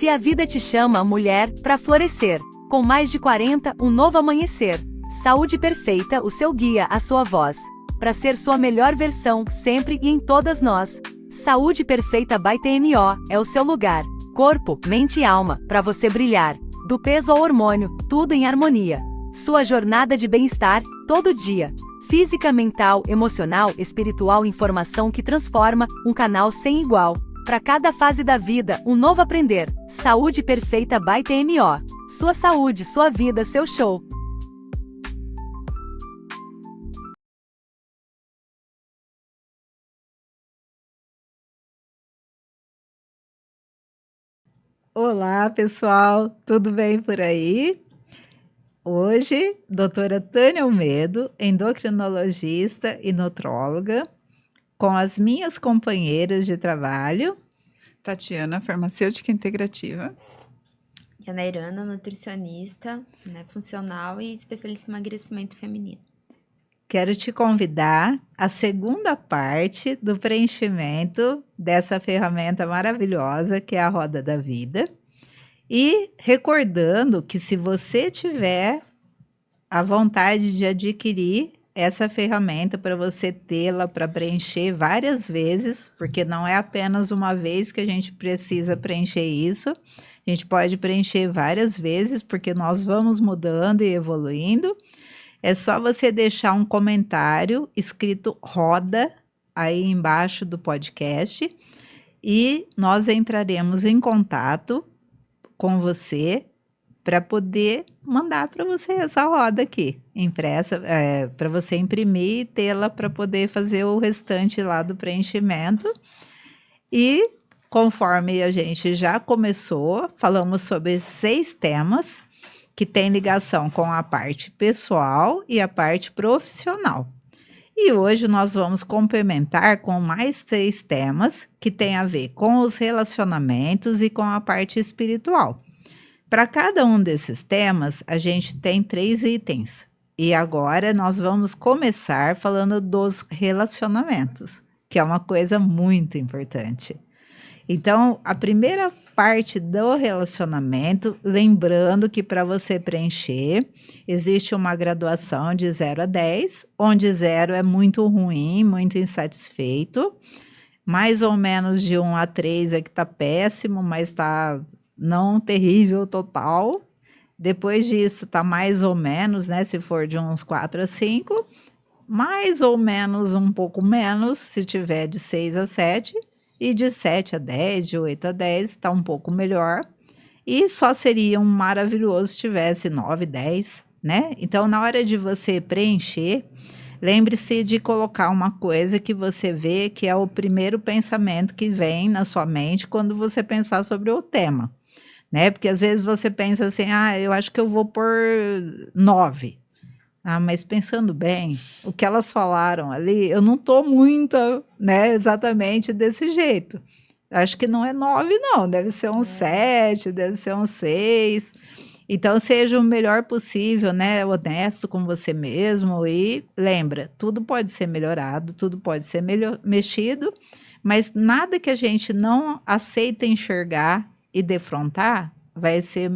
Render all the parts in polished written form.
Se a vida te chama, mulher, para florescer. Com mais de 40, um novo amanhecer. Saúde perfeita, o seu guia, a sua voz. Para ser sua melhor versão, sempre e em todas nós. Saúde Perfeita by TMO, é o seu lugar. Corpo, mente e alma, para você brilhar. Do peso ao hormônio, tudo em harmonia. Sua jornada de bem-estar, todo dia. Física, mental, emocional, espiritual, informação que transforma, um canal sem igual. Para cada fase da vida, um novo aprender. Saúde Perfeita by TMO. Sua saúde, sua vida, seu show. Olá, pessoal, tudo bem por aí? Hoje, doutora Tânia Almedo, endocrinologista e nutróloga, com as minhas companheiras de trabalho, Tatiana, farmacêutica integrativa. E a Nairana, nutricionista, né, funcional e especialista em emagrecimento feminino. quero te convidar à segunda parte do preenchimento dessa ferramenta maravilhosa que é a Roda da Vida. E recordando que se você tiver a vontade de adquirir essa ferramenta para você tê-la para preencher várias vezes, porque não é apenas uma vez que a gente precisa preencher isso, a gente pode preencher várias vezes, porque nós vamos mudando e evoluindo. É só você deixar um comentário escrito roda aí embaixo do podcast e nós entraremos em contato com você para poder mandar para você essa roda aqui, impressa, para você imprimir e tê-la para poder fazer o restante lá do preenchimento. E conforme a gente já começou, falamos sobre 6 temas que têm ligação com a parte pessoal e a parte profissional. E hoje nós vamos complementar com mais 3 temas que têm a ver com os relacionamentos e com a parte espiritual. Para cada um desses temas, a gente tem 3 itens. E agora nós vamos começar falando dos relacionamentos, que é uma coisa muito importante. Então, a primeira parte do relacionamento, lembrando que para você preencher, existe uma graduação de 0 a 10, onde 0 é muito ruim, muito insatisfeito, mais ou menos de 1 a 3 é que está péssimo, mas está não terrível total. Depois disso está mais ou menos, né, se for de uns 4 a 5, mais ou menos um pouco menos, se tiver de 6 a 7, e de 7 a 10, de 8 a 10, está um pouco melhor. E só seria um maravilhoso se tivesse 9, 10, né? Então, na hora de você preencher, lembre-se de colocar uma coisa que você vê que é o primeiro pensamento que vem na sua mente quando você pensar sobre o tema, né? Porque às vezes você pensa assim, eu acho que eu vou por 9. Mas pensando bem, o que elas falaram ali, eu não estou muito, né, exatamente desse jeito. Acho que não é 9, não. Deve ser um 7, deve ser um 6. Então, seja o melhor possível, né, honesto com você mesmo. E lembra, tudo pode ser melhorado, tudo pode ser mexido, mas nada que a gente não aceita enxergar e defrontar vai ser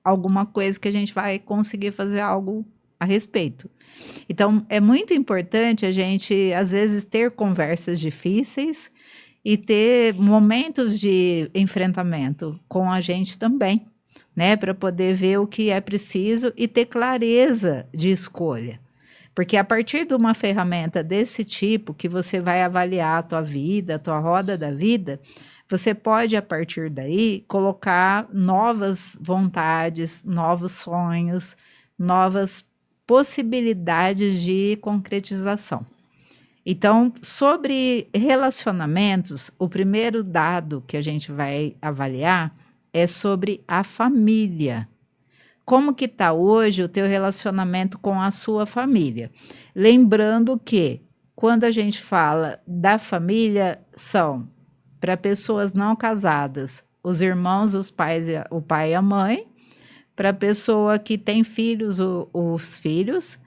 alguma coisa que a gente vai conseguir fazer algo a respeito. Então, é muito importante a gente, às vezes, ter conversas difíceis e ter momentos de enfrentamento com a gente também, né? Para poder ver o que é preciso e ter clareza de escolha. Porque a partir de uma ferramenta desse tipo, que você vai avaliar a tua vida, a tua roda da vida, você pode, a partir daí, colocar novas vontades, novos sonhos, novas possibilidades de concretização. Então, sobre relacionamentos, o primeiro dado que a gente vai avaliar é sobre a família. Como que está hoje o teu relacionamento com a sua família? Lembrando que, quando a gente fala da família, são para pessoas não casadas, os irmãos, os pais, o pai e a mãe. Para a pessoa que tem filhos, os filhos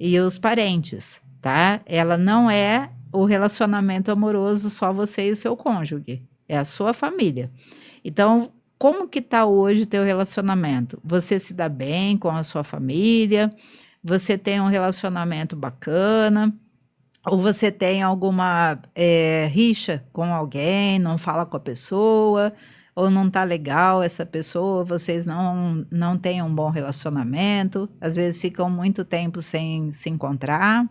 e os parentes, tá? Ela não é o relacionamento amoroso só você e o seu cônjuge, é a sua família. Então, como que está hoje o teu relacionamento? Você se dá bem com a sua família? Você tem um relacionamento bacana? Ou você tem alguma rixa com alguém, não fala com a pessoa, ou não tá legal essa pessoa, vocês não têm um bom relacionamento, às vezes ficam muito tempo sem se encontrar.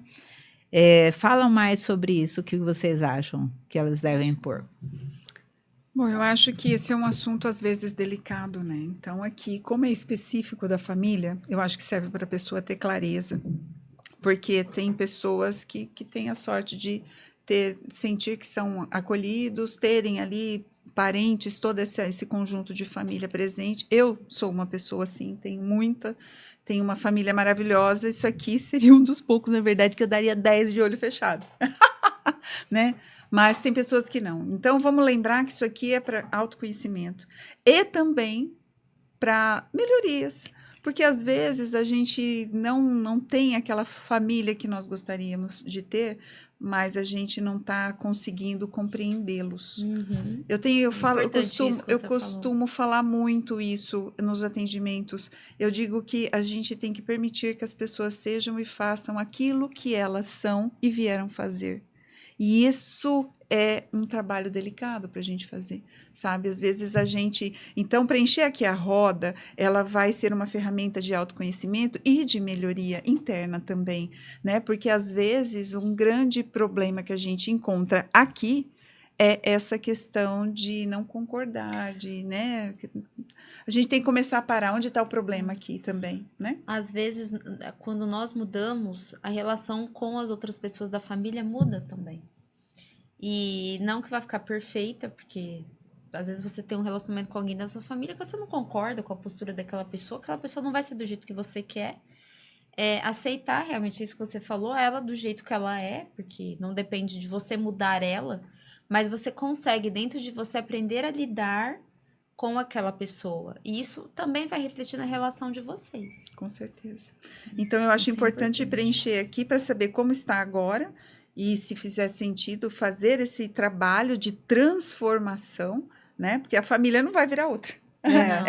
Fala mais sobre isso, o que vocês acham que elas devem pôr? Bom, eu acho que esse é um assunto às vezes delicado, né? Então, aqui, como é específico da família, eu acho que serve para a pessoa ter clareza. Porque tem pessoas que têm a sorte de sentir que são acolhidos, terem ali parentes, todo esse conjunto de família presente. Eu sou uma pessoa assim, tenho uma família maravilhosa. Isso aqui seria um dos poucos, na verdade, que eu daria 10 de olho fechado. Né? Mas tem pessoas que não. Então, vamos lembrar que isso aqui é para autoconhecimento. E também para melhorias. Porque, às vezes, a gente não tem aquela família que nós gostaríamos de ter, mas a gente não está conseguindo compreendê-los. Uhum. Eu costumo falar muito isso nos atendimentos. Eu digo que a gente tem que permitir que as pessoas sejam e façam aquilo que elas são e vieram fazer. E isso é um trabalho delicado para a gente fazer, sabe? Às vezes então, preencher aqui a roda, ela vai ser uma ferramenta de autoconhecimento e de melhoria interna também, né? Porque, às vezes, um grande problema que a gente encontra aqui é essa questão de não concordar, né? A gente tem que começar a parar. Onde está o problema aqui também, né? Às vezes, quando nós mudamos, a relação com as outras pessoas da família muda também. E não que vai ficar perfeita, porque às vezes você tem um relacionamento com alguém da sua família que você não concorda com a postura daquela pessoa, aquela pessoa não vai ser do jeito que você quer. Aceitar realmente isso que você falou, ela do jeito que ela é, porque não depende de você mudar ela, mas você consegue dentro de você aprender a lidar com aquela pessoa. E isso também vai refletir na relação de vocês. Com certeza. Então, eu acho importante preencher aqui para saber como está agora. E, se fizer sentido, fazer esse trabalho de transformação, né? Porque a família não vai virar outra.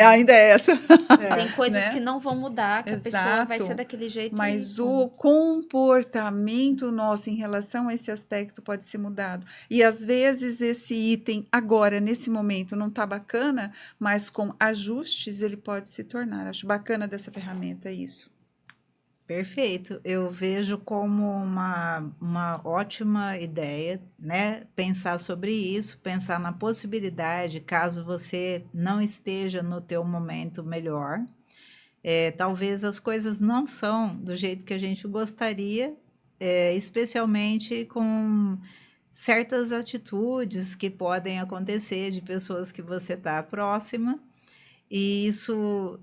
Ainda é essa. Tem coisas né? que não vão mudar, que a pessoa vai ser daquele jeito. Mas o comportamento nosso em relação a esse aspecto pode ser mudado. E, às vezes, esse item agora, nesse momento, não está bacana, mas com ajustes ele pode se tornar. Acho bacana dessa ferramenta isso. Perfeito, eu vejo como uma ótima ideia, né? Pensar sobre isso, pensar na possibilidade, caso você não esteja no teu momento melhor, talvez as coisas não são do jeito que a gente gostaria, especialmente com certas atitudes que podem acontecer de pessoas que você está próxima. E isso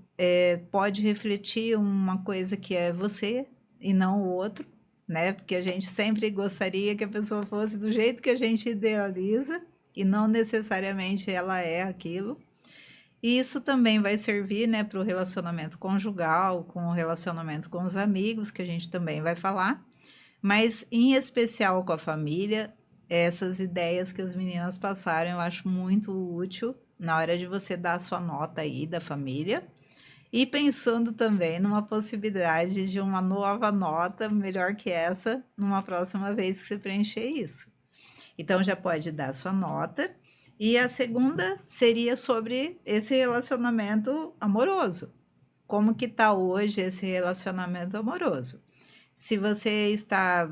pode refletir uma coisa que é você e não o outro, né? Porque a gente sempre gostaria que a pessoa fosse do jeito que a gente idealiza e não necessariamente ela é aquilo. E isso também vai servir, né, para o relacionamento conjugal, com o relacionamento com os amigos, que a gente também vai falar, mas em especial com a família, essas ideias que as meninas passaram eu acho muito útil na hora de você dar a sua nota aí da família, e pensando também numa possibilidade de uma nova nota melhor que essa, numa próxima vez que você preencher isso. Então, já pode dar a sua nota, e a segunda seria sobre esse relacionamento amoroso. Como que está hoje esse relacionamento amoroso? Se você está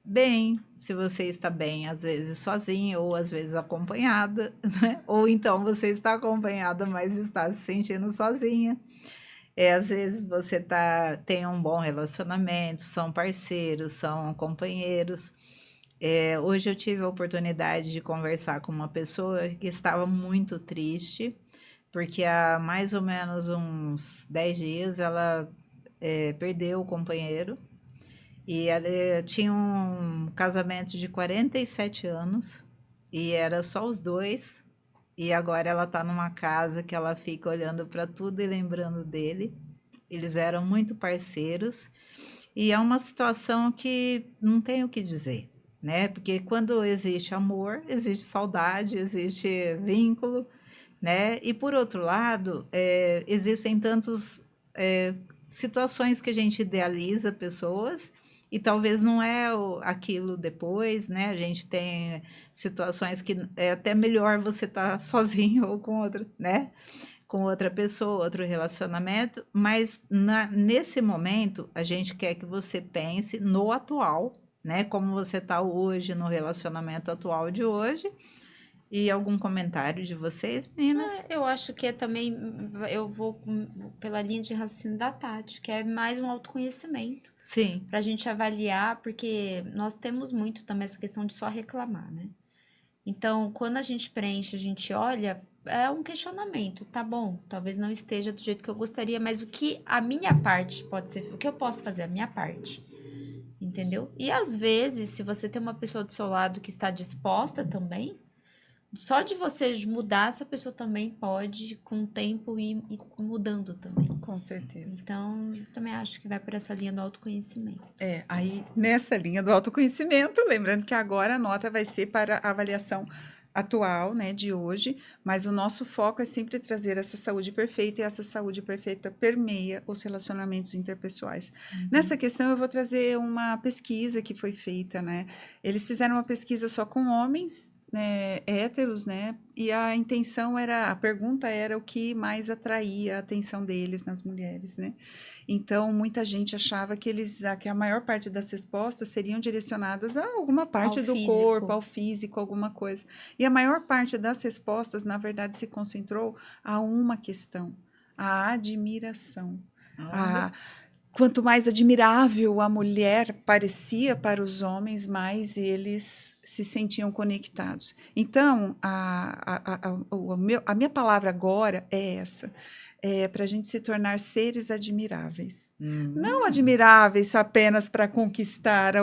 bem, se você está bem, às vezes sozinha ou às vezes acompanhada, né? Ou então você está acompanhada, mas está se sentindo sozinha. Às vezes você tem um bom relacionamento, são parceiros, são companheiros. Hoje eu tive a oportunidade de conversar com uma pessoa que estava muito triste, porque há mais ou menos uns 10 dias ela perdeu o companheiro. E ela tinha um casamento de 47 anos e era só os dois. E agora ela está numa casa que ela fica olhando para tudo e lembrando dele. Eles eram muito parceiros e é uma situação que não tem o que dizer, né? Porque quando existe amor, existe saudade, existe vínculo. né? E por outro lado, existem tantos situações que a gente idealiza pessoas e talvez não é aquilo depois, né? A gente tem situações que é até melhor você estar sozinho ou com outra, né? Com outra pessoa, outro relacionamento, mas nesse momento a gente quer que você pense no atual, né? Como você está hoje, no relacionamento atual de hoje. E algum comentário de vocês, meninas? Eu acho que também, eu vou pela linha de raciocínio da Tati, que é mais um autoconhecimento. Sim. Pra gente avaliar, porque nós temos muito também essa questão de só reclamar, né? Então, quando a gente preenche, a gente olha, é um questionamento, tá bom, talvez não esteja do jeito que eu gostaria, mas o que a minha parte pode ser, o que eu posso fazer a minha parte, entendeu? E às vezes, se você tem uma pessoa do seu lado que está disposta também, só de você mudar, essa pessoa também pode, com o tempo, ir mudando também. Com certeza. Então, eu também acho que vai por essa linha do autoconhecimento. Aí nessa linha do autoconhecimento, lembrando que agora a nota vai ser para a avaliação atual, né, de hoje, mas o nosso foco é sempre trazer essa saúde perfeita, e essa saúde perfeita permeia os relacionamentos interpessoais. Nessa questão, eu vou trazer uma pesquisa que foi feita, né? Eles fizeram uma pesquisa só com homens, né, héteros, né? E a pergunta era o que mais atraía a atenção deles nas mulheres, né? Então, muita gente achava que a maior parte das respostas seriam direcionadas a alguma parte do corpo, ao físico, alguma coisa. E a maior parte das respostas, na verdade, se concentrou a uma questão, a admiração. Quanto mais admirável a mulher parecia para os homens, mais eles se sentiam conectados. Então, a minha palavra agora é essa. É para a gente se tornar seres admiráveis. Não admiráveis apenas para conquistar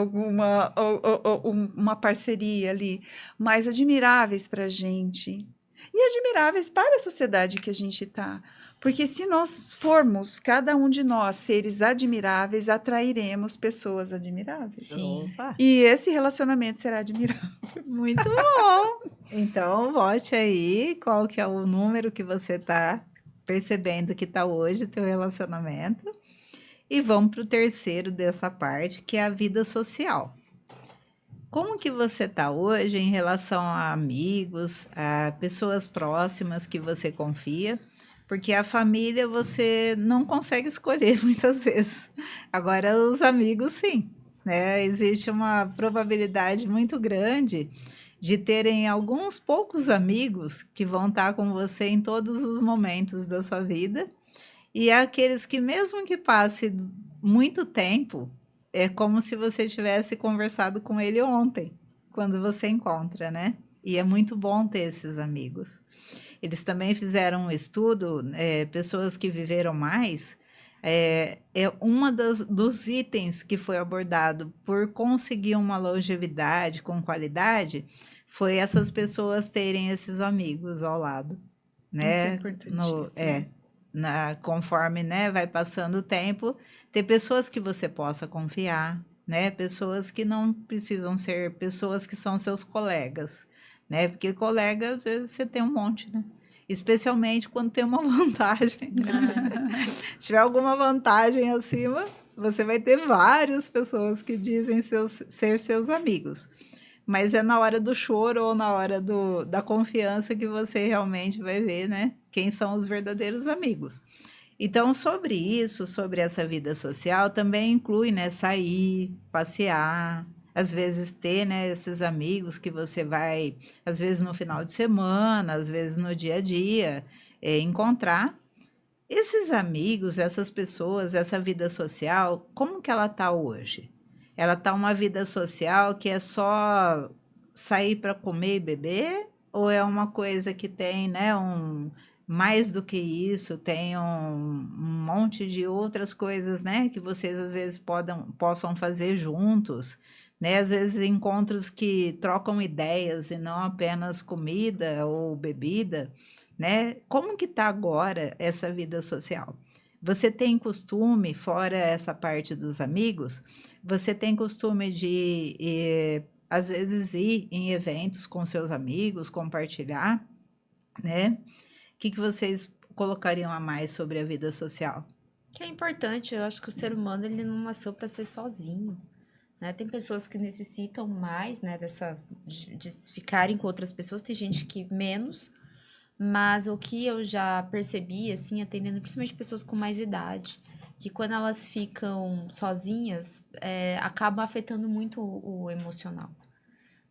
uma parceria ali, mas admiráveis para a gente. E admiráveis para a sociedade que a gente está. Porque se nós formos, cada um de nós, seres admiráveis, atrairemos pessoas admiráveis. Sim. E esse relacionamento será admirável. Muito bom! Então, vote aí qual que é o número que você está percebendo que está hoje o teu relacionamento. E vamos para o terceiro dessa parte, que é a vida social. Como que você está hoje em relação a amigos, a pessoas próximas que você confia? Porque a família você não consegue escolher muitas vezes. Agora, os amigos, sim, né? Existe uma probabilidade muito grande de terem alguns poucos amigos que vão estar com você em todos os momentos da sua vida. E aqueles que, mesmo que passe muito tempo, é como se você tivesse conversado com ele ontem, quando você encontra, né? E é muito bom ter esses amigos. Eles também fizeram um estudo, pessoas que viveram mais, uma dos itens que foi abordado por conseguir uma longevidade com qualidade, foi essas pessoas terem esses amigos ao lado, né? Isso é importantíssimo. Conforme, né, vai passando o tempo, ter pessoas que você possa confiar, né? Pessoas que não precisam ser pessoas que são seus colegas, né? Porque colega, às vezes, você tem um monte, né? Especialmente quando tem uma vantagem. Se tiver alguma vantagem acima, você vai ter várias pessoas que dizem ser seus amigos. Mas é na hora do choro ou na hora da confiança que você realmente vai ver, né? Quem são os verdadeiros amigos. Então, sobre isso, sobre essa vida social, também inclui, né, sair, passear, às vezes ter, né, esses amigos que você vai, às vezes no final de semana, às vezes no dia a dia, encontrar. Esses amigos, essas pessoas, essa vida social, como que ela está hoje? Ela está uma vida social que é só sair para comer e beber? Ou é uma coisa que tem, né, mais do que isso, tem um monte de outras coisas, né, que vocês às vezes possam fazer juntos, né? Às vezes encontros que trocam ideias e não apenas comida ou bebida, né? Como que está agora essa vida social? Você tem costume, fora essa parte dos amigos, você tem costume de, às vezes, ir em eventos com seus amigos, compartilhar, né? que vocês colocariam a mais sobre a vida social? Que é importante, eu acho que o ser humano ele não nasceu para ser sozinho, né? Tem pessoas que necessitam mais, né, de ficarem com outras pessoas, tem gente que menos, mas o que eu já percebi, assim, atendendo principalmente pessoas com mais idade, que quando elas ficam sozinhas, acaba afetando muito o emocional,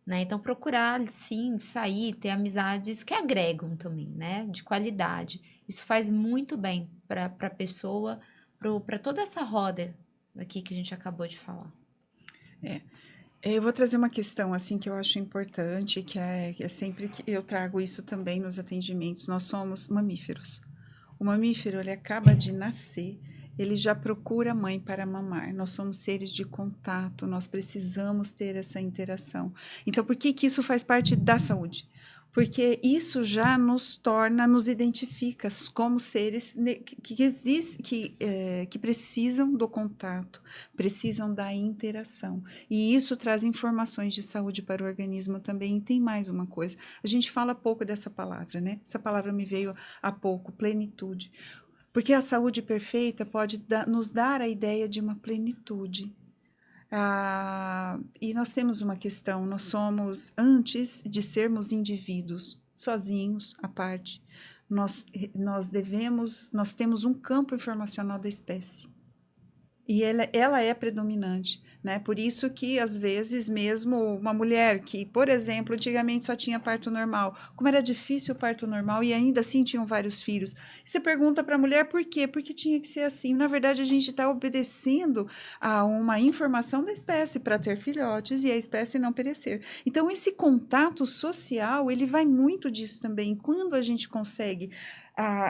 né? Então, procurar, sim, sair, ter amizades que agregam também, né? De qualidade. Isso faz muito bem para a pessoa, para toda essa roda aqui que a gente acabou de falar. Eu vou trazer uma questão assim que eu acho importante, que é sempre que eu trago isso também nos atendimentos. Nós somos mamíferos. O mamífero, ele acaba de nascer, ele já procura a mãe para mamar. Nós somos seres de contato, nós precisamos ter essa interação. Então, por que isso faz parte da saúde? Porque isso já nos torna, nos identifica como seres que precisam do contato, precisam da interação. E isso traz informações de saúde para o organismo também. E tem mais uma coisa, a gente fala pouco dessa palavra, né? Essa palavra me veio há pouco, plenitude. Porque a saúde perfeita pode nos dar a ideia de uma plenitude. E nós temos uma questão, nós somos, antes de sermos indivíduos, sozinhos, à parte, nós temos um campo informacional da espécie. E ela é predominante, né? Por isso que, às vezes, mesmo uma mulher que, por exemplo, antigamente só tinha parto normal, como era difícil o parto normal e ainda assim tinham vários filhos. Você pergunta para a mulher por quê? Porque tinha que ser assim. Na verdade, a gente está obedecendo a uma informação da espécie para ter filhotes e a espécie não perecer. Então, esse contato social, ele vai muito disso também. Quando a gente consegue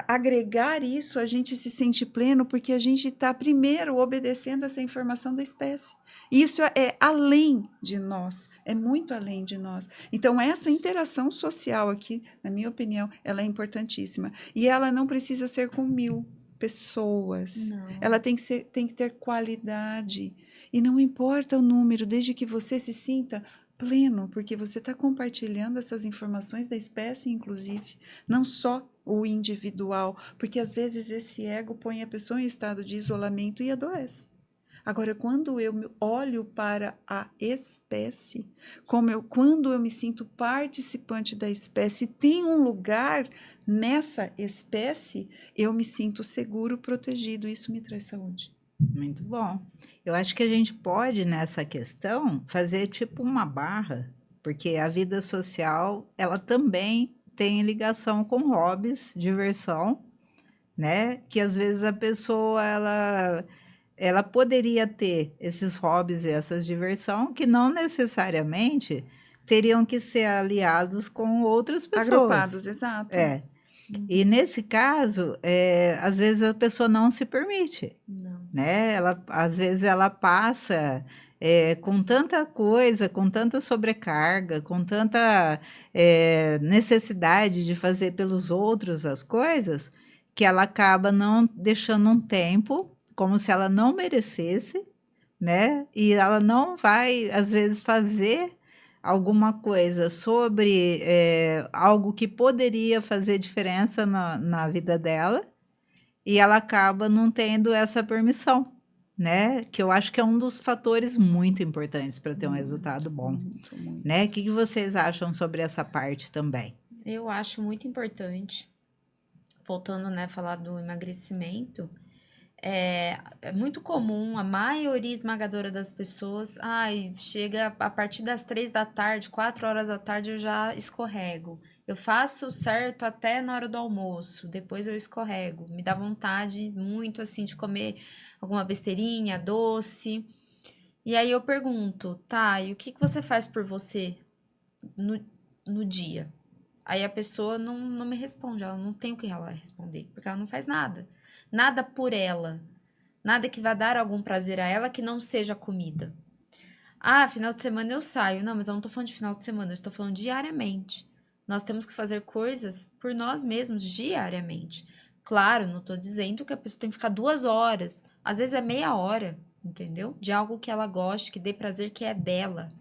agregar isso, a gente se sente pleno, porque a gente está, primeiro, obedecendo essa informação da espécie. Isso é além de nós, é muito além de nós. Então, essa interação social aqui, na minha opinião, ela é importantíssima. E ela não precisa ser com 1000 pessoas. Não. Ela tem que ter qualidade. E não importa o número, desde que você se sinta pleno, porque você está compartilhando essas informações da espécie, inclusive, não só o individual, porque às vezes esse ego põe a pessoa em estado de isolamento e adoece. Agora, quando eu olho para a espécie, quando eu me sinto participante da espécie, tem um lugar nessa espécie, eu me sinto seguro, protegido, isso me traz saúde. Muito bom. Eu acho que a gente pode, nessa questão, fazer tipo uma barra, porque a vida social, ela também tem ligação com hobbies, diversão, né? Que às vezes a pessoa, ela poderia ter esses hobbies e essas diversão que não necessariamente teriam que ser aliados com outras pessoas. Agrupados, exato. E nesse caso, às vezes a pessoa não se permite, né? Às vezes ela passa com tanta coisa, com tanta sobrecarga, com tanta necessidade de fazer pelos outros as coisas, que ela acaba não deixando um tempo, como se ela não merecesse, né? E ela não vai, às vezes, fazer alguma coisa sobre algo que poderia fazer diferença na vida dela, e ela acaba não tendo essa permissão, né? Que eu acho que é um dos fatores muito importantes para ter um resultado bom, muito. né? O que vocês acham sobre essa parte também? Eu acho muito importante, voltando, né, a falar do emagrecimento, é muito comum, a maioria esmagadora das pessoas, chega a partir das 3 da tarde, 4 horas da tarde eu já escorrego. Eu faço certo até na hora do almoço, depois eu escorrego. Me dá vontade muito, assim, de comer alguma besteirinha, doce. E aí eu pergunto, e o que você faz por você no dia? Aí a pessoa não me responde, ela não tem o que ela responder, porque ela não faz nada. Nada por ela. Nada que vá dar algum prazer a ela que não seja comida. Final de semana eu saio. Não, mas eu não tô falando de final de semana, eu estou falando diariamente. Nós temos que fazer coisas por nós mesmos diariamente. Claro, não tô dizendo que a pessoa tem que ficar 2 horas. Às vezes é meia hora, entendeu? De algo que ela goste, que dê prazer, que é dela.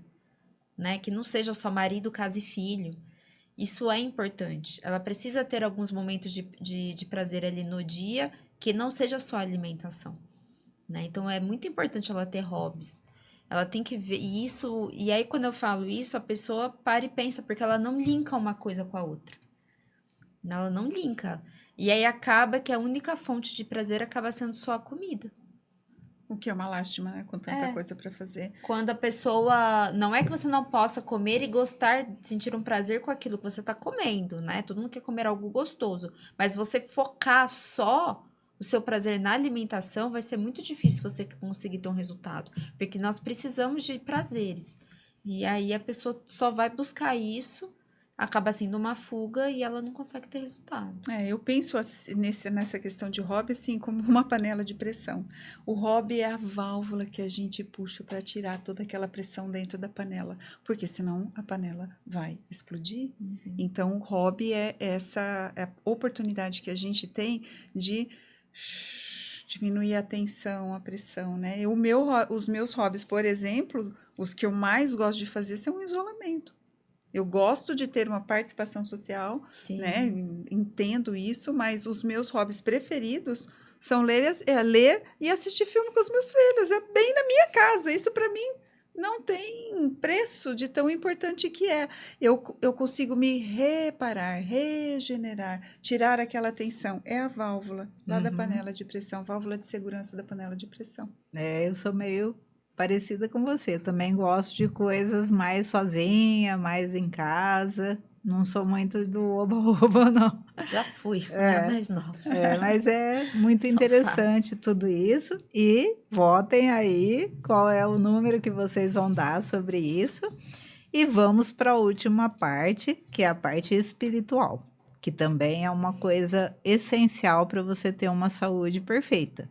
Né? Que não seja só marido, casa e filho. Isso é importante. Ela precisa ter alguns momentos de prazer ali no dia, que não seja só alimentação, né? Então, é muito importante ela ter hobbies. Ela tem que ver isso, e aí quando eu falo isso, a pessoa para e pensa, porque ela não linka uma coisa com a outra. Ela não linka. E aí acaba que a única fonte de prazer acaba sendo só a comida. O que é uma lástima, né? Com tanta coisa para fazer. Quando a pessoa... Não é que você não possa comer e gostar, sentir um prazer com aquilo que você tá comendo, né? Todo mundo quer comer algo gostoso. Mas você focar só o seu prazer na alimentação, vai ser muito difícil você conseguir ter um resultado. Porque nós precisamos de prazeres. E aí a pessoa só vai buscar isso, acaba sendo uma fuga e ela não consegue ter resultado. Eu penso nessa questão de hobby assim como uma panela de pressão. O hobby é a válvula que a gente puxa para tirar toda aquela pressão dentro da panela, porque senão a panela vai explodir. Então o hobby é essa oportunidade que a gente tem de diminuir a tensão, a pressão, né? Os meus hobbies, por exemplo, os que eu mais gosto de fazer são o isolamento. Eu gosto de ter uma participação social, né? Entendo isso, mas os meus hobbies preferidos são ler e assistir filme com os meus filhos. É bem na minha casa. Isso, para mim, não tem preço de tão importante que é. Eu consigo me reparar, regenerar, tirar aquela tensão. É a válvula lá da panela de pressão, válvula de segurança da panela de pressão. Eu sou meio parecida com você. Também gosto de coisas mais sozinha, mais em casa. Não sou muito do oba-oba, não. Já fui, era mais nova. Mas é muito interessante tudo isso. E votem aí qual é o número que vocês vão dar sobre isso. E vamos para a última parte, que é a parte espiritual, que também é uma coisa essencial para você ter uma saúde perfeita.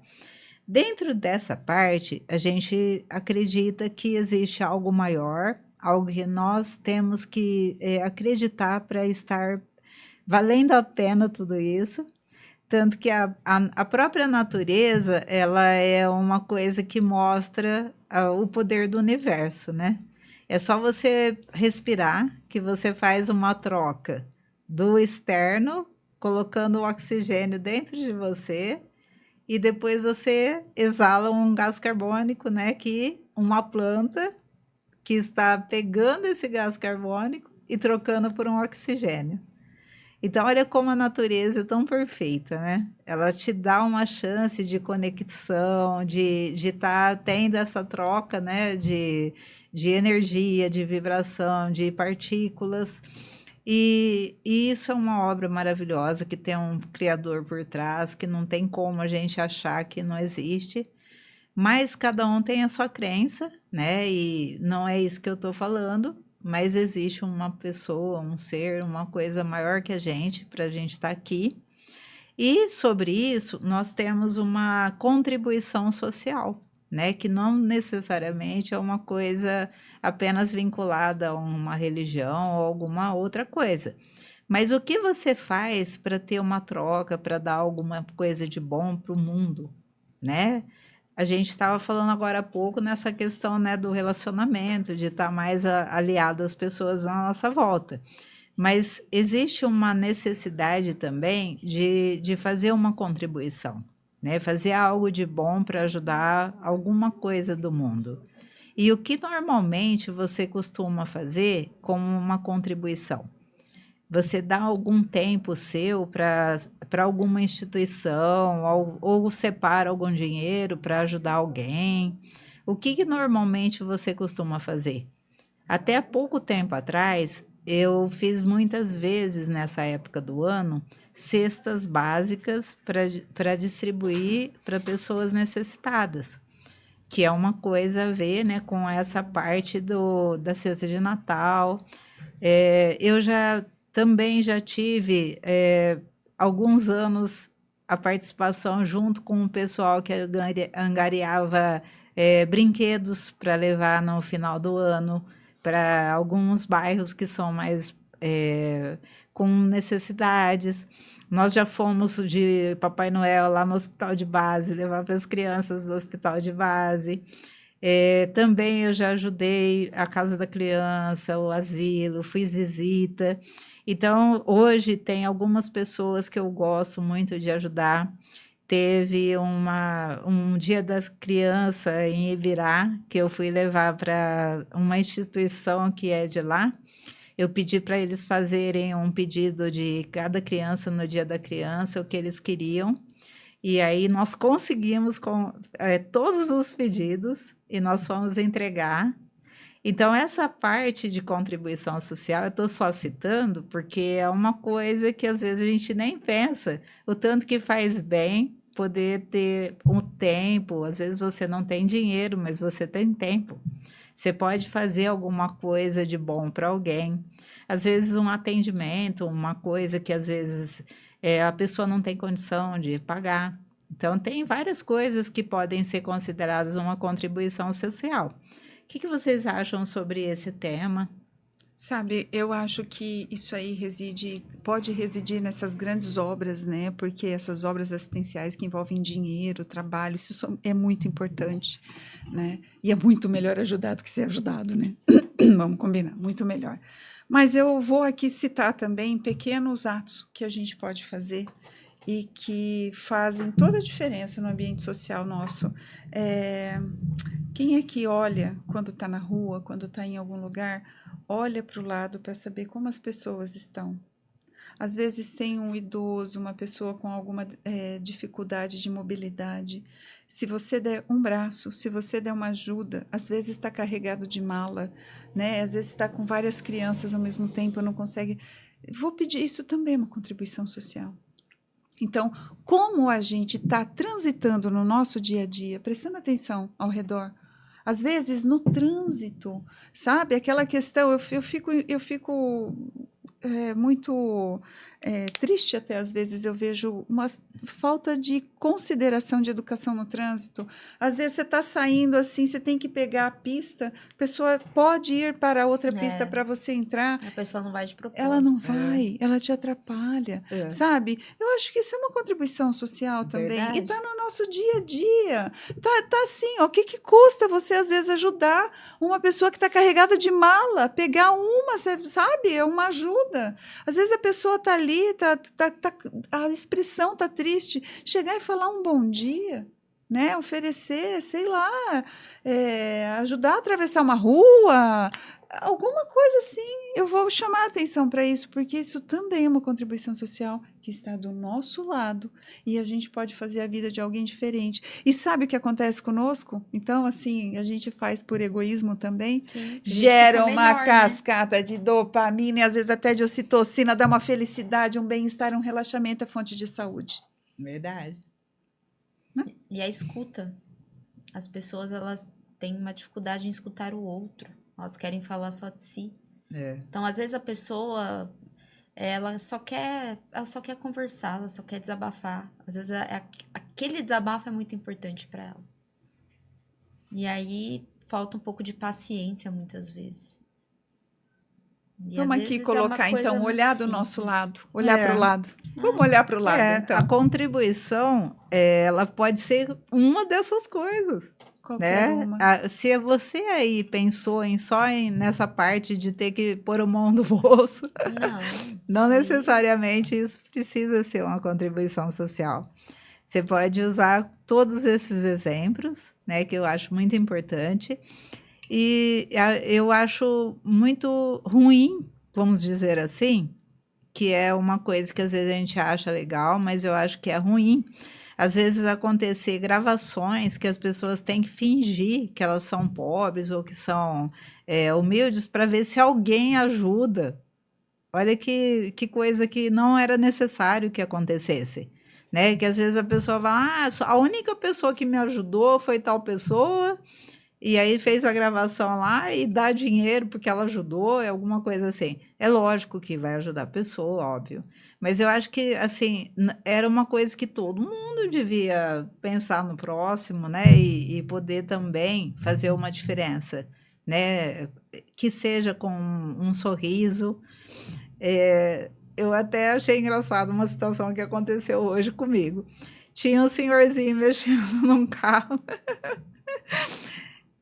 Dentro dessa parte, a gente acredita que existe algo maior, algo que nós temos que acreditar para estar valendo a pena tudo isso. Tanto que a própria natureza, ela é uma coisa que mostra o poder do universo, né? É só você respirar que você faz uma troca do externo, colocando o oxigênio dentro de você, e depois você exala um gás carbônico, né? Que uma planta que está pegando esse gás carbônico e trocando por um oxigênio. Então, olha como a natureza é tão perfeita, né? Ela te dá uma chance de conexão, de estar tendo essa troca, né? De energia, de vibração, de partículas. E isso é uma obra maravilhosa que tem um criador por trás, que não tem como a gente achar que não existe, mas cada um tem a sua crença, né? E não é isso que eu estou falando, mas existe uma pessoa, um ser, uma coisa maior que a gente, para a gente estar aqui. E sobre isso, nós temos uma contribuição social, né? Que não necessariamente é uma coisa apenas vinculada a uma religião ou alguma outra coisa. Mas o que você faz para ter uma troca, para dar alguma coisa de bom para o mundo, né? A gente estava falando agora há pouco nessa questão, né, do relacionamento, de estar mais aliado às pessoas à nossa volta. Mas existe uma necessidade também de fazer uma contribuição, né? Fazer algo de bom para ajudar alguma coisa do mundo. E o que normalmente você costuma fazer como uma contribuição? Você dá algum tempo seu para alguma instituição ou separa algum dinheiro para ajudar alguém? O que normalmente você costuma fazer? Até há pouco tempo atrás, eu fiz muitas vezes nessa época do ano cestas básicas para distribuir para pessoas necessitadas, que é uma coisa a ver, né, com essa parte da cesta de Natal. Eu também já tive alguns anos a participação junto com o pessoal que angariava brinquedos para levar no final do ano para alguns bairros que são mais com necessidades. Nós já fomos de Papai Noel lá no hospital de base, levar para as crianças do hospital de base. Também eu já ajudei a Casa da Criança, o asilo, fiz visita. Então, hoje tem algumas pessoas que eu gosto muito de ajudar. Teve um dia da criança em Ibirá, que eu fui levar para uma instituição que é de lá. Eu pedi para eles fazerem um pedido de cada criança no dia da criança, o que eles queriam. E aí nós conseguimos todos os pedidos e nós fomos entregar. Então, essa parte de contribuição social, eu estou só citando, porque é uma coisa que às vezes a gente nem pensa, o tanto que faz bem poder ter um tempo. Às vezes você não tem dinheiro, mas você tem tempo. Você pode fazer alguma coisa de bom para alguém. Às vezes um atendimento, uma coisa que às vezes a pessoa não tem condição de pagar. Então, tem várias coisas que podem ser consideradas uma contribuição social. O que vocês acham sobre esse tema? Sabe, eu acho que isso aí pode residir nessas grandes obras, né? Porque essas obras assistenciais que envolvem dinheiro, trabalho, isso é muito importante, né? E é muito melhor ajudar do que ser ajudado, né? Vamos combinar, muito melhor. Mas eu vou aqui citar também pequenos atos que a gente pode fazer e que fazem toda a diferença no ambiente social nosso. Quem é que olha quando está na rua, quando está em algum lugar, olha para o lado para saber como as pessoas estão? Às vezes tem um idoso, uma pessoa com alguma dificuldade de mobilidade. Se você der um braço, se você der uma ajuda, às vezes está carregado de mala, né? Às vezes está com várias crianças ao mesmo tempo, não consegue. Vou pedir, isso também é uma contribuição social. Então, como a gente está transitando no nosso dia a dia, prestando atenção ao redor, às vezes no trânsito, sabe? Aquela questão, eu fico muito triste até, às vezes eu vejo uma falta de consideração de educação no trânsito. Às vezes você está saindo assim, você tem que pegar a pista, a pessoa pode ir para outra pista para você entrar. A pessoa não vai de propósito. Ela não vai, ela te atrapalha, sabe? Eu acho que isso é uma contribuição social também. Verdade. E está no nosso dia a dia. Tá assim, ó, o que custa você, às vezes, ajudar uma pessoa que está carregada de mala, pegar uma, sabe? É uma ajuda. Às vezes a pessoa está ali, a expressão está triste. Chegar e falar um bom dia, né? Oferecer, sei lá, ajudar a atravessar uma rua, alguma coisa assim. Eu vou chamar a atenção para isso, porque isso também é uma contribuição social que está do nosso lado e a gente pode fazer a vida de alguém diferente. E sabe o que acontece conosco? Então, assim, a gente faz por egoísmo também. Sim, gera uma melhor, cascata, né? De dopamina e às vezes até de ocitocina, dá uma felicidade, um bem-estar, um relaxamento, é fonte de saúde. Verdade. E a escuta. As pessoas, elas têm uma dificuldade em escutar o outro. Elas querem falar só de si. Então, às vezes, a pessoa, ela só quer conversar, ela só quer desabafar. Às vezes, aquele desabafo é muito importante para ela. E aí, falta um pouco de paciência, muitas vezes. E vamos aqui colocar, então, olhar do nosso lado. Olhar para o lado. Vamos olhar para o lado, então. A contribuição, ela pode ser uma dessas coisas. Qualquer uma. Se você aí pensou nessa parte de ter que pôr a mão no bolso, não necessariamente isso precisa ser uma contribuição social. Você pode usar todos esses exemplos, né, que eu acho muito importante. E eu acho muito ruim, vamos dizer assim, que é uma coisa que às vezes a gente acha legal, mas eu acho que é ruim. Às vezes acontecer gravações que as pessoas têm que fingir que elas são pobres ou que são humildes para ver se alguém ajuda. Olha que coisa que não era necessário que acontecesse. Né? Que às vezes a pessoa fala, a única pessoa que me ajudou foi tal pessoa, e aí fez a gravação lá e dá dinheiro porque ela ajudou, alguma coisa assim. É lógico que vai ajudar a pessoa, óbvio. Mas eu acho que, assim, era uma coisa que todo mundo devia pensar no próximo, né? E poder também fazer uma diferença, né? Que seja com um sorriso. Eu até achei engraçado uma situação que aconteceu hoje comigo. Tinha um senhorzinho mexendo num carro.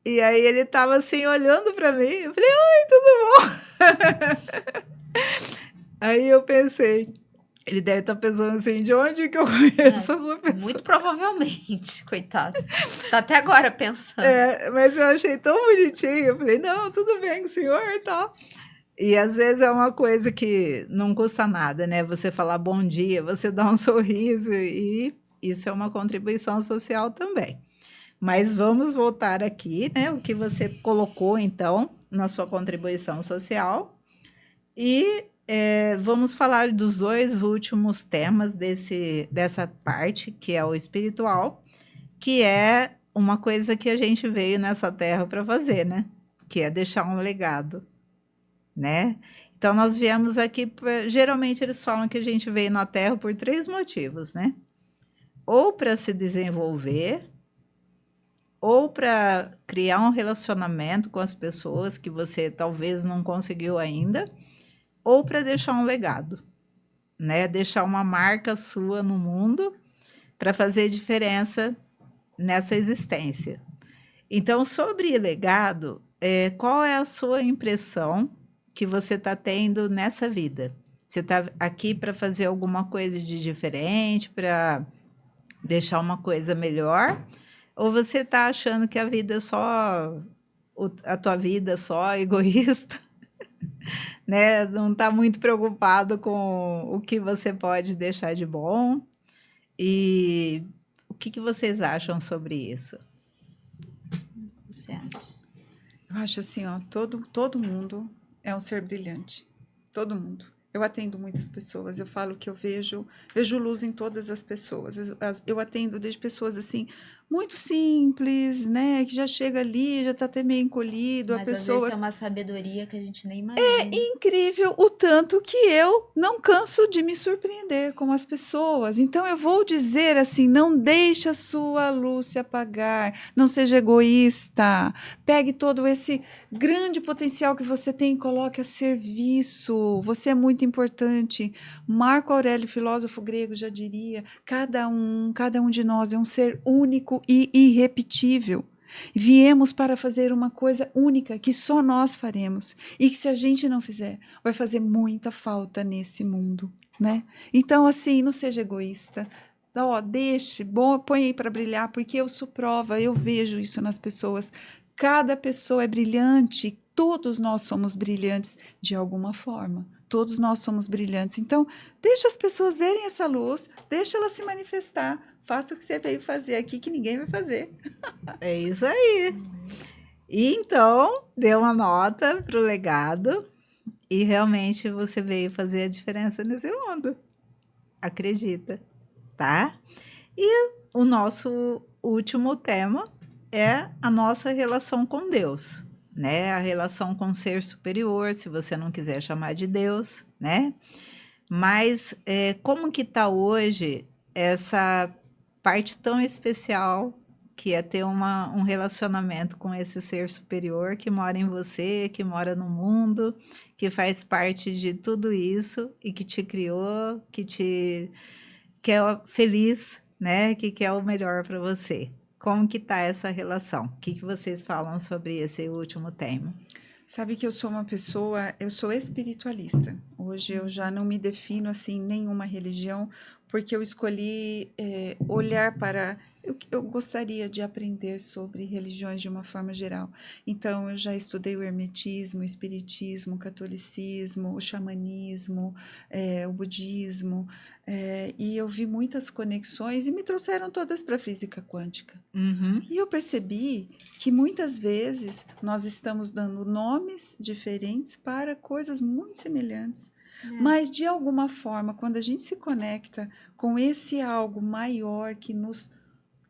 E aí ele estava assim, olhando para mim. Eu falei, oi, tudo bom? Aí eu pensei, ele deve estar pensando assim, de onde que eu conheço essa pessoa? Muito provavelmente, coitado. Tá até agora pensando. Mas eu achei tão bonitinho, eu falei, não, tudo bem com o senhor e tal. E às vezes é uma coisa que não custa nada, né? Você falar bom dia, você dar um sorriso, e isso é uma contribuição social também. Mas vamos voltar aqui, né? O que você colocou, então, na sua contribuição social. E vamos falar dos 2 últimos temas dessa parte, que é o espiritual, que é uma coisa que a gente veio nessa terra para fazer, né? Que é deixar um legado, né? Então, nós viemos aqui, geralmente eles falam que a gente veio na Terra por 3 motivos, né? Ou para se desenvolver, ou para criar um relacionamento com as pessoas que você talvez não conseguiu ainda, ou para deixar um legado, né? Deixar uma marca sua no mundo para fazer diferença nessa existência. Então, sobre legado, qual é a sua impressão que você está tendo nessa vida? Você está aqui para fazer alguma coisa de diferente, para deixar uma coisa melhor? Ou você está achando que a vida é só, a tua vida é só egoísta, né? Não está muito preocupado com o que você pode deixar de bom? E o que vocês acham sobre isso? O que você acha? Eu acho assim, ó, todo mundo é um ser brilhante. Todo mundo. Eu atendo muitas pessoas, eu falo que eu vejo luz em todas as pessoas. Eu atendo desde pessoas assim, muito simples, né? Que já chega ali, já está até meio encolhido. Mas a às pessoa vezes tem uma sabedoria que a gente nem imagina. incrível o tanto que eu não canso de me surpreender com as pessoas. Então eu vou dizer assim, não deixe a sua luz se apagar, não seja egoísta, pegue todo esse grande potencial que você tem e coloque a serviço. Você é muito importante. Marco Aurélio, filósofo grego, já diria, cada um de nós é um ser único e irrepetível. Viemos para fazer uma coisa única que só nós faremos e que se a gente não fizer, vai fazer muita falta nesse mundo, né? Então, assim, não seja egoísta. Deixe, põe aí para brilhar, porque eu sou prova, eu vejo isso nas pessoas. Cada pessoa é brilhante, todos nós somos brilhantes de alguma forma. Todos nós somos brilhantes. Então, deixa as pessoas verem essa luz, deixa ela se manifestar. Faça o que você veio fazer aqui, que ninguém vai fazer. É isso aí. E então, dê uma nota para o legado e realmente você veio fazer a diferença nesse mundo. Acredita, tá? E o nosso último tema é a nossa relação com Deus, né? A relação com o ser superior, se você não quiser chamar de Deus, né? Mas como que está hoje essa parte tão especial que é ter um relacionamento com esse ser superior que mora em você, que mora no mundo, que faz parte de tudo isso e que te criou, que te quer feliz, né? Que quer o melhor para você. Como que tá essa relação? O que vocês falam sobre esse último tema? Sabe que eu sou uma pessoa, eu sou espiritualista. Hoje eu já não me defino assim em nenhuma religião, porque eu escolhi olhar para... Eu gostaria de aprender sobre religiões de uma forma geral. Então, eu já estudei o hermetismo, o espiritismo, o catolicismo, o xamanismo, o budismo, e eu vi muitas conexões e me trouxeram todas para a física quântica. Uhum. E eu percebi que muitas vezes nós estamos dando nomes diferentes para coisas muito semelhantes. Mas, de alguma forma, quando a gente se conecta com esse algo maior que nos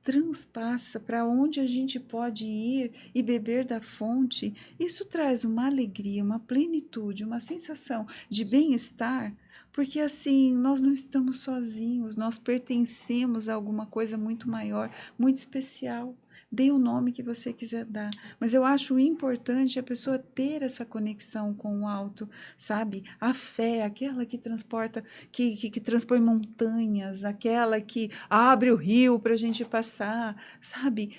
transpassa para onde a gente pode ir e beber da fonte, isso traz uma alegria, uma plenitude, uma sensação de bem-estar, porque assim, nós não estamos sozinhos, nós pertencemos a alguma coisa muito maior, muito especial. Dê o nome que você quiser dar, mas eu acho importante a pessoa ter essa conexão com o alto, sabe? A fé, aquela que transporta, que transpõe montanhas, aquela que abre o rio para a gente passar, sabe?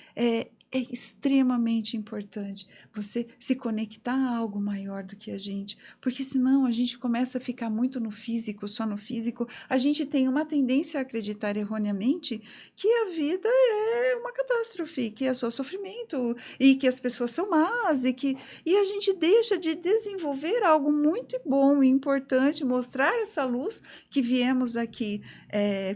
é extremamente importante você se conectar a algo maior do que a gente, porque senão a gente começa a ficar muito no físico, só no físico. A gente tem uma tendência a acreditar erroneamente que a vida é uma catástrofe, que é só sofrimento e que as pessoas são más e a gente deixa de desenvolver algo muito bom e importante, mostrar essa luz que viemos aqui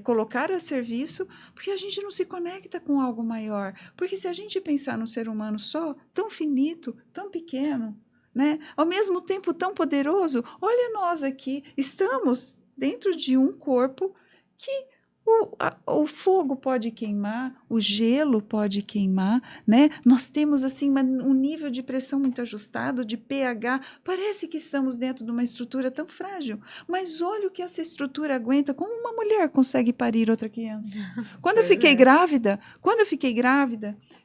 colocar a serviço, porque a gente não se conecta com algo maior. Porque se a gente pensar no ser humano só, tão finito, tão pequeno, né? Ao mesmo tempo tão poderoso, olha nós aqui, estamos dentro de um corpo que o fogo pode queimar, o gelo pode queimar, né? Nós temos assim um nível de pressão muito ajustado, de pH. Parece que estamos dentro de uma estrutura tão frágil, mas olha o que essa estrutura aguenta. Como uma mulher consegue parir outra criança? Quando eu fiquei grávida,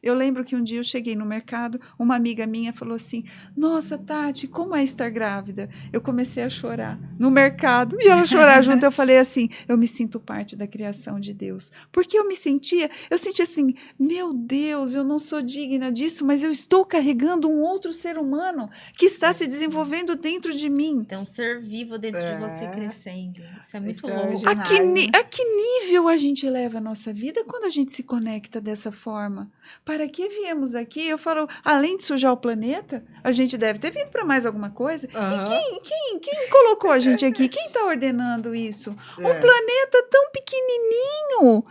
eu lembro que um dia eu cheguei no mercado, uma amiga minha falou assim: nossa, Tati, como é estar grávida? Eu comecei a chorar no mercado e ela chorar junto. Eu falei assim: eu me sinto parte da criação de Deus, porque eu sentia assim, meu Deus, eu não sou digna disso, mas eu estou carregando um outro ser humano que está se desenvolvendo dentro de mim. Tem um ser vivo dentro de você crescendo. Isso é muito louco. Extraordinário. A que nível a gente leva a nossa vida quando a gente se conecta dessa forma? Para que viemos aqui? Eu falo, além de sujar o planeta, a gente deve ter vindo para mais alguma coisa. E quem colocou a gente aqui? Quem está ordenando isso? Um planeta tão pequenininho,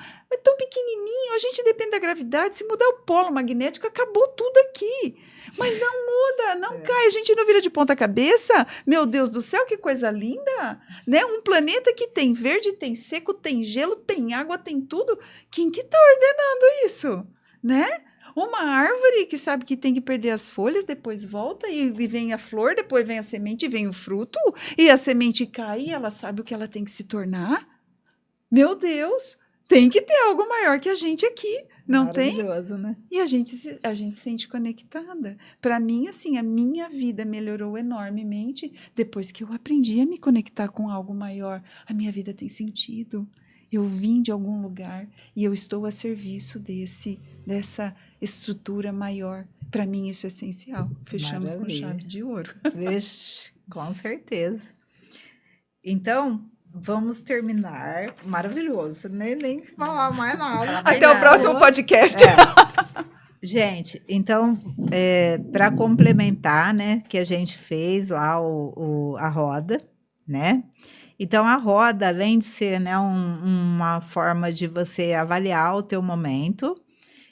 a gente depende da gravidade. Se mudar o polo magnético, acabou tudo aqui. Mas não muda, não cai, a gente não vira de ponta cabeça. Meu Deus do céu, que coisa linda, né? Um planeta que tem verde, tem seco, tem gelo, tem água, tem tudo. Quem que está ordenando isso, né? Uma árvore que sabe que tem que perder as folhas, depois volta e vem a flor, depois vem a semente e vem o fruto, e a semente cai e ela sabe o que ela tem que se tornar. Meu Deus, tem que ter algo maior que a gente aqui, não tem? Maravilhoso, né? E a gente se sente conectada. Para mim, assim, a minha vida melhorou enormemente depois que eu aprendi a me conectar com algo maior. A minha vida tem sentido. Eu vim de algum lugar e eu estou a serviço dessa estrutura maior. Para mim, isso é essencial. Fechamos com chave de ouro. Vixe, com certeza. Então, vamos terminar. Maravilhoso, nem falar mais nada. Até o próximo podcast. Gente, então, para complementar, né, que a gente fez lá a roda, né? Então, a roda, além de ser, né, uma forma de você avaliar o teu momento,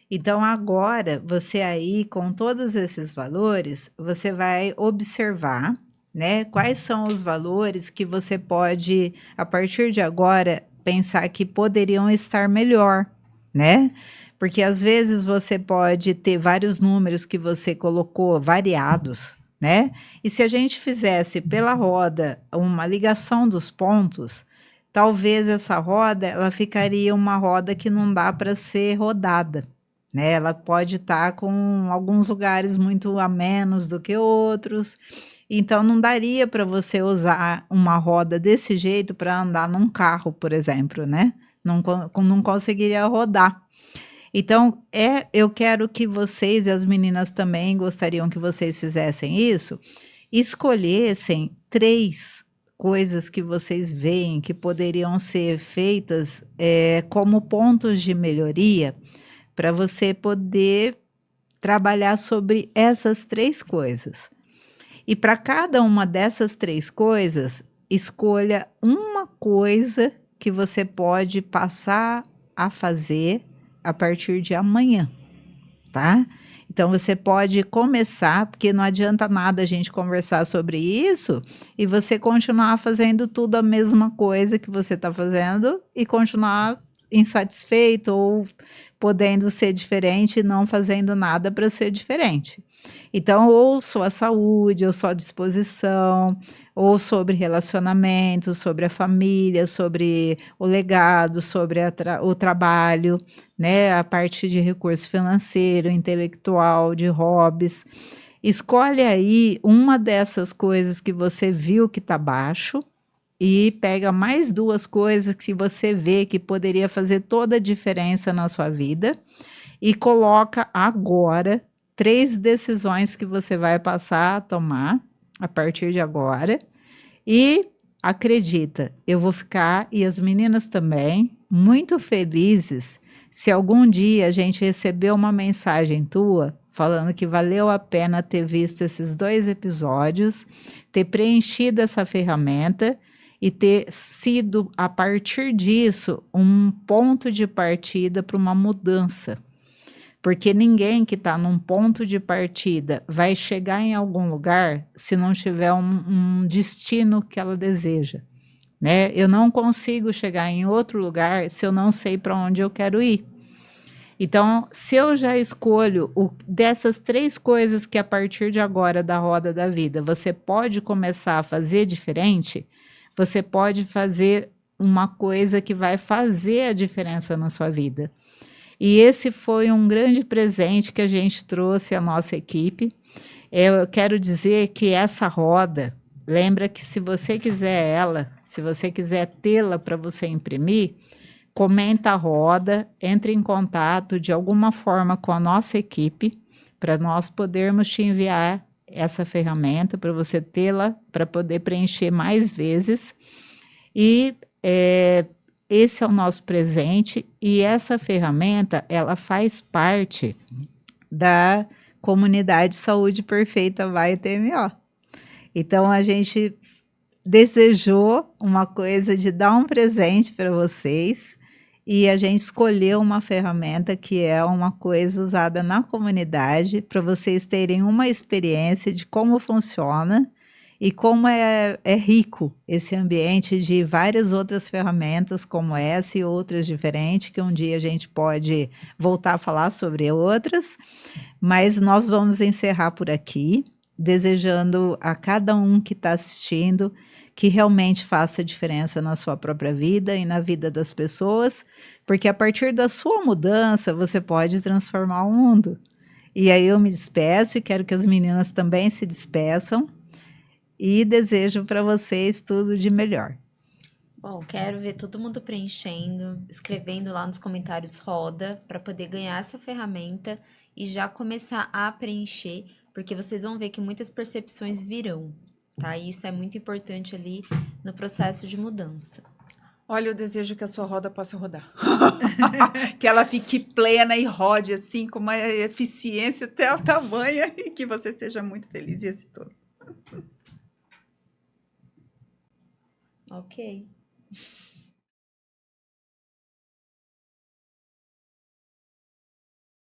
então agora, você aí, com todos esses valores, você vai observar, né, quais são os valores que você pode, a partir de agora, pensar que poderiam estar melhor, né? Porque às vezes você pode ter vários números que você colocou variados, né? E se a gente fizesse pela roda uma ligação dos pontos, talvez essa roda ela ficaria uma roda que não dá para ser rodada, né? Ela pode estar com alguns lugares muito a menos do que outros. Então, não daria para você usar uma roda desse jeito para andar num carro, por exemplo, né? Não conseguiria rodar. Então, eu quero que vocês, e as meninas também gostariam que vocês fizessem isso, escolhessem 3 coisas que vocês veem que poderiam ser feitas como pontos de melhoria para você poder trabalhar sobre essas 3 coisas. E para cada uma dessas 3 coisas, escolha uma coisa que você pode passar a fazer a partir de amanhã, tá? Então, você pode começar, porque não adianta nada a gente conversar sobre isso e você continuar fazendo tudo a mesma coisa que você está fazendo e continuar insatisfeito ou podendo ser diferente e não fazendo nada para ser diferente. Então, ou sua saúde, ou sua disposição, ou sobre relacionamento, sobre a família, sobre o legado, sobre o trabalho, né? A parte de recurso financeiro, intelectual, de hobbies. Escolhe aí uma dessas coisas que você viu que está baixo e pega mais 2 coisas que você vê que poderia fazer toda a diferença na sua vida e coloca agora 3 decisões que você vai passar a tomar a partir de agora. E acredita, eu vou ficar, e as meninas também, muito felizes se algum dia a gente receber uma mensagem tua falando que valeu a pena ter visto esses 2 episódios, ter preenchido essa ferramenta e ter sido, a partir disso, um ponto de partida para uma mudança. Porque ninguém que está num ponto de partida vai chegar em algum lugar se não tiver um destino que ela deseja, né? Eu não consigo chegar em outro lugar se eu não sei para onde eu quero ir. Então, se eu já escolho dessas 3 coisas que a partir de agora da roda da vida você pode começar a fazer diferente, você pode fazer uma coisa que vai fazer a diferença na sua vida. E esse foi um grande presente que a gente trouxe à nossa equipe. Eu quero dizer que essa roda, lembra que se você quiser ela, se você quiser tê-la para você imprimir, comenta a roda, entre em contato de alguma forma com a nossa equipe, para nós podermos te enviar essa ferramenta, para você tê-la, para poder preencher mais vezes. E esse é o nosso presente, e essa ferramenta, ela faz parte da comunidade Saúde Perfeita Vai TMO. Então, a gente desejou uma coisa de dar um presente para vocês, e a gente escolheu uma ferramenta que é uma coisa usada na comunidade, para vocês terem uma experiência de como funciona, e como é rico esse ambiente de várias outras ferramentas como essa e outras diferentes, que um dia a gente pode voltar a falar sobre outras, mas nós vamos encerrar por aqui, desejando a cada um que está assistindo que realmente faça diferença na sua própria vida e na vida das pessoas, porque a partir da sua mudança você pode transformar o mundo. E aí eu me despeço e quero que as meninas também se despeçam. E desejo para vocês tudo de melhor. Bom, quero ver todo mundo preenchendo, escrevendo lá nos comentários roda, para poder ganhar essa ferramenta e já começar a preencher, porque vocês vão ver que muitas percepções virão, tá? E isso é muito importante ali no processo de mudança. Olha, eu desejo que a sua roda possa rodar. Que ela fique plena e rode, assim, com uma eficiência até o tamanho, e que você seja muito feliz e exitoso. Ok.